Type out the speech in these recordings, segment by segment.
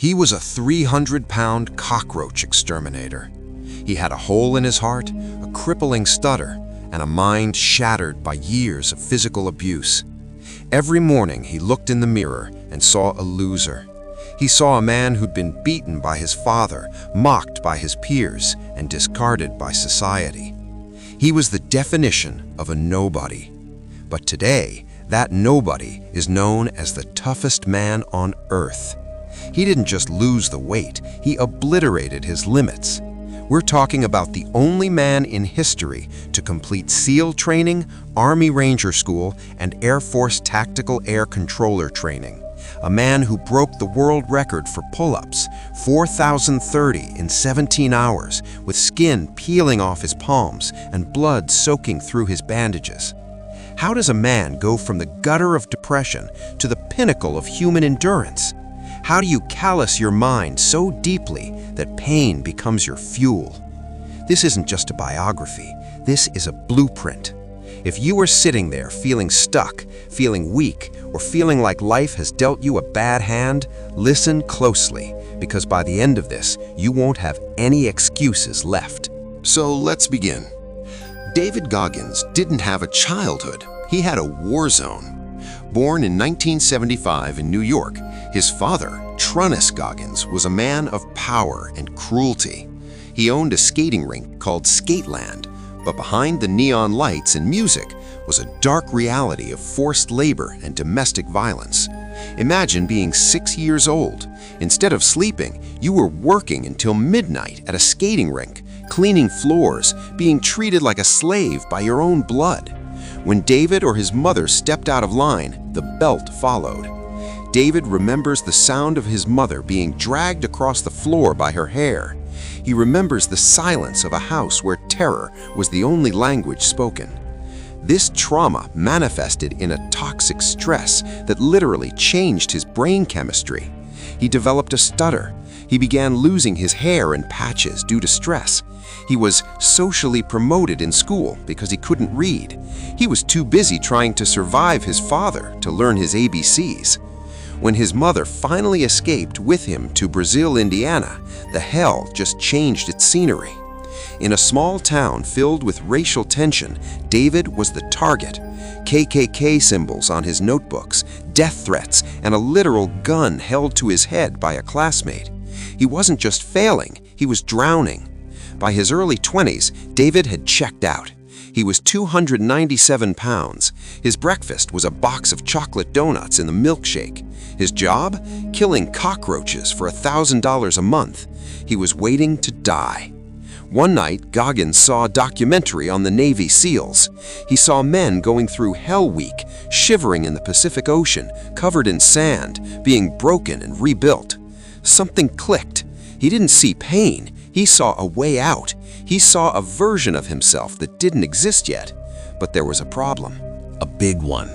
He was a 300-pound cockroach exterminator. He had a hole in his heart, a crippling stutter, and a mind shattered by years of physical abuse. Every morning he looked in the mirror and saw a loser. He saw a man who'd been beaten by his father, mocked by his peers, and discarded by society. He was the definition of a nobody. But today, that nobody is known as the toughest man on earth. He didn't just lose the weight, he obliterated his limits. We're talking about the only man in history to complete SEAL training, Army Ranger School, and Air Force Tactical Air Controller training. A man who broke the world record for pull-ups, 4,030 in 17 hours, with skin peeling off his palms and blood soaking through his bandages. How does a man go from the gutter of depression to the pinnacle of human endurance? How do you callous your mind so deeply that pain becomes your fuel? This isn't just a biography, this is a blueprint. If you are sitting there feeling stuck, feeling weak, or feeling like life has dealt you a bad hand, listen closely, because by the end of this, you won't have any excuses left. So let's begin. David Goggins didn't have a childhood, he had a war zone. Born in 1975 in New York, his father, Toughness Goggins, was a man of power and cruelty. He owned a skating rink called Skateland, but behind the neon lights and music was a dark reality of forced labor and domestic violence. Imagine being 6 years old. Instead of sleeping, you were working until midnight at a skating rink, cleaning floors, being treated like a slave by your own blood. When David or his mother stepped out of line, the belt followed. David remembers the sound of his mother being dragged across the floor by her hair. He remembers the silence of a house where terror was the only language spoken. This trauma manifested in a toxic stress that literally changed his brain chemistry. He developed a stutter. He began losing his hair in patches due to stress. He was socially promoted in school because he couldn't read. He was too busy trying to survive his father to learn his ABCs. When his mother finally escaped with him to Brazil, Indiana, the hell just changed its scenery. In a small town filled with racial tension, David was the target. KKK symbols on his notebooks, death threats, and a literal gun held to his head by a classmate. He wasn't just failing, he was drowning. By his early 20s, David had checked out. He was 297 pounds. His breakfast was a box of chocolate donuts in the milkshake. His job? Killing cockroaches for $1,000 a month. He was waiting to die. One night, Goggins saw a documentary on the Navy SEALs. He saw men going through Hell Week, shivering in the Pacific Ocean, covered in sand, being broken and rebuilt. Something clicked. He didn't see pain. He saw a way out. He saw a version of himself that didn't exist yet. But there was a problem. A big one.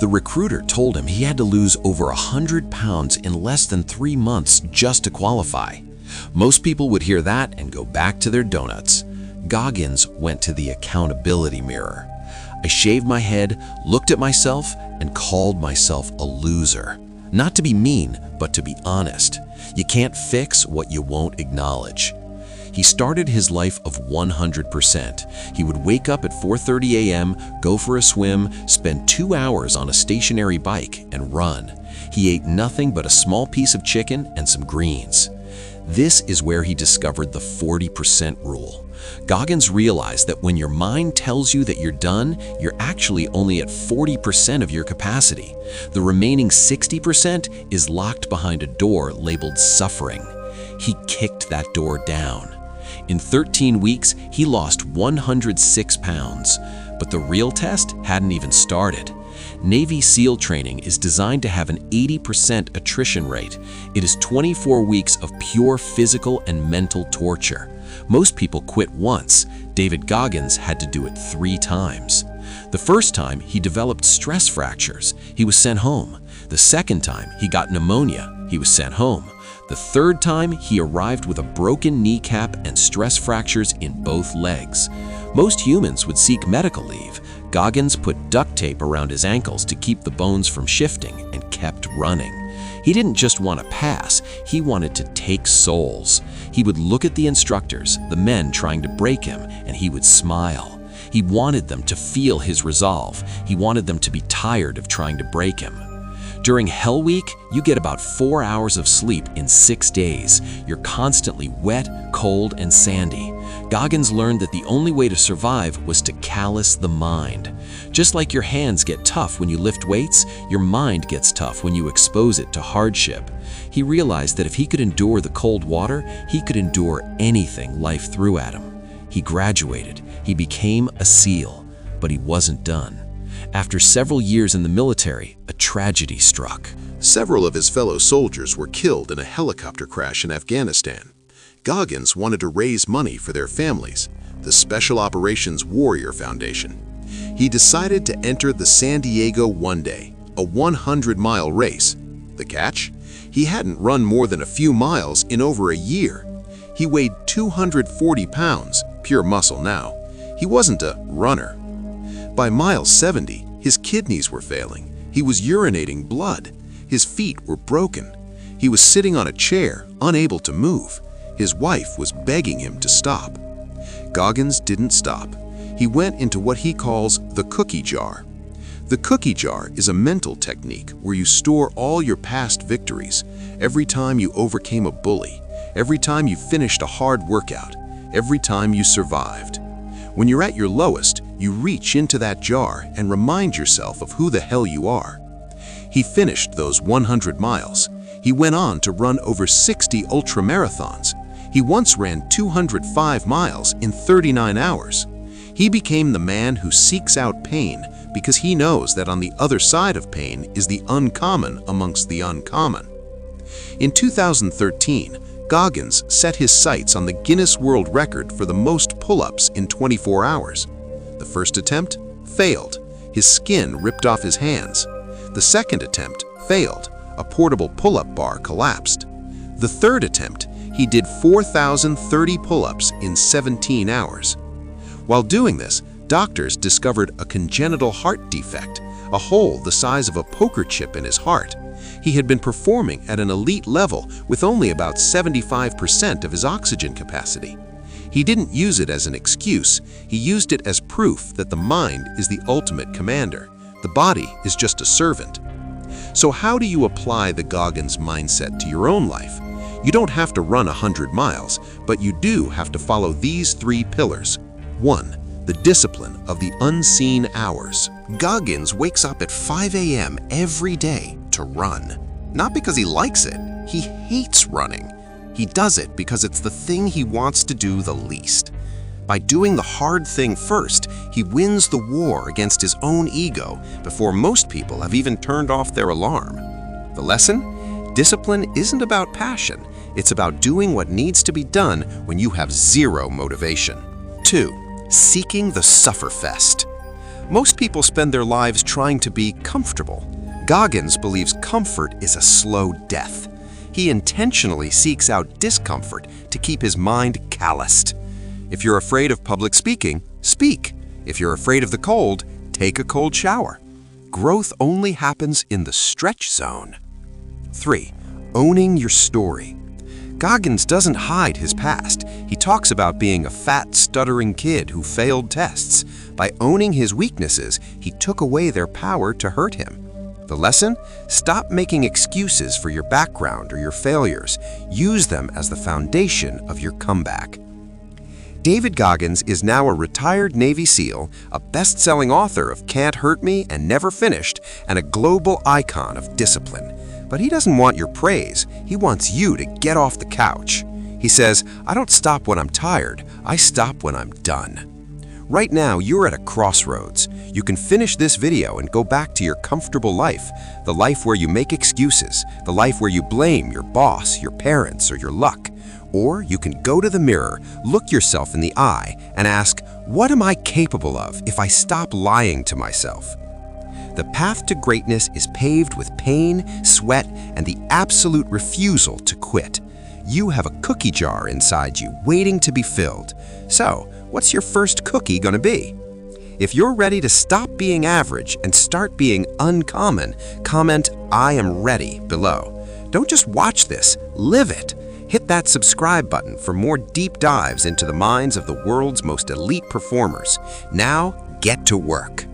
The recruiter told him he had to lose over 100 pounds in less than 3 months just to qualify. Most people would hear that and go back to their donuts. Goggins went to the accountability mirror. I shaved my head, looked at myself, and called myself a loser. Not to be mean, but to be honest. You can't fix what you won't acknowledge. He started his life of 100%. He would wake up at 4:30 a.m., go for a swim, spend 2 hours on a stationary bike, and run. He ate nothing but a small piece of chicken and some greens. This is where he discovered the 40% rule. Goggins realized that when your mind tells you that you're done, you're actually only at 40% of your capacity. The remaining 60% is locked behind a door labeled suffering. He kicked that door down. In 13 weeks, he lost 106 pounds. But the real test hadn't even started. Navy SEAL training is designed to have an 80% attrition rate. It is 24 weeks of pure physical and mental torture. Most people quit once. David Goggins had to do it 3 times. The first time, he developed stress fractures. He was sent home. The second time, he got pneumonia. He was sent home. The third time, he arrived with a broken kneecap and stress fractures in both legs. Most humans would seek medical leave. Goggins put duct tape around his ankles to keep the bones from shifting and kept running. He didn't just want to pass, he wanted to take souls. He would look at the instructors, the men trying to break him, and he would smile. He wanted them to feel his resolve. He wanted them to be tired of trying to break him. During Hell Week, you get about 4 hours of sleep in 6 days. You're constantly wet, cold, and sandy. Goggins learned that the only way to survive was to callous the mind. Just like your hands get tough when you lift weights, your mind gets tough when you expose it to hardship. He realized that if he could endure the cold water, he could endure anything life threw at him. He graduated. He became a SEAL, but he wasn't done. After several years in the military, a tragedy struck. Several of his fellow soldiers were killed in a helicopter crash in Afghanistan. Goggins wanted to raise money for their families, the Special Operations Warrior Foundation. He decided to enter the San Diego One Day, a 100-mile race. The catch? He hadn't run more than a few miles in over a year. He weighed 240 pounds, pure muscle now. He wasn't a runner. By mile 70, his kidneys were failing. He was urinating blood. His feet were broken. He was sitting on a chair, unable to move. His wife was begging him to stop. Goggins didn't stop. He went into what he calls the cookie jar. The cookie jar is a mental technique where you store all your past victories, every time you overcame a bully, every time you finished a hard workout, every time you survived. When you're at your lowest, you reach into that jar and remind yourself of who the hell you are. He finished those 100 miles. He went on to run over 60 ultramarathons. He once ran 205 miles in 39 hours. He became the man who seeks out pain because he knows that on the other side of pain is the uncommon amongst the uncommon. In 2013, Goggins set his sights on the Guinness World Record for the most pull-ups in 24 hours. The first attempt failed. His skin ripped off his hands. The second attempt failed. A portable pull-up bar collapsed. The third attempt, he did 4,030 pull-ups in 17 hours. While doing this, doctors discovered a congenital heart defect, a hole the size of a poker chip in his heart. He had been performing at an elite level with only about 75% of his oxygen capacity. He didn't use it as an excuse. He used it as proof that the mind is the ultimate commander. The body is just a servant. So how do you apply the Goggins mindset to your own life? You don't have to run 100 miles, but you do have to follow these 3 pillars. 1. The discipline of the unseen hours. Goggins wakes up at 5 a.m. every day to run. Not because he likes it, he hates running. He does it because it's the thing he wants to do the least. By doing the hard thing first, he wins the war against his own ego before most people have even turned off their alarm. The lesson? Discipline isn't about passion. It's about doing what needs to be done when you have zero motivation. 2. Seeking the sufferfest. Most people spend their lives trying to be comfortable. Goggins believes comfort is a slow death. He intentionally seeks out discomfort to keep his mind calloused. If you're afraid of public speaking, speak. If you're afraid of the cold, take a cold shower. Growth only happens in the stretch zone. 3. Owning your story. Goggins doesn't hide his past. He talks about being a fat, stuttering kid who failed tests. By owning his weaknesses, he took away their power to hurt him. The lesson? Stop making excuses for your background or your failures. Use them as the foundation of your comeback. David Goggins is now a retired Navy SEAL, a best-selling author of Can't Hurt Me and Never Finished, and a global icon of discipline. But he doesn't want your praise. He wants you to get off the couch. He says, "I don't stop when I'm tired. I stop when I'm done." Right now, you're at a crossroads. You can finish this video and go back to your comfortable life, the life where you make excuses, the life where you blame your boss, your parents, or your luck. Or you can go to the mirror, look yourself in the eye, and ask, what am I capable of if I stop lying to myself? The path to greatness is paved with pain, sweat, and the absolute refusal to quit. You have a cookie jar inside you waiting to be filled. So, what's your first cookie gonna be? If you're ready to stop being average and start being uncommon, comment "I am ready" below. Don't just watch this, live it. Hit that subscribe button for more deep dives into the minds of the world's most elite performers. Now, get to work.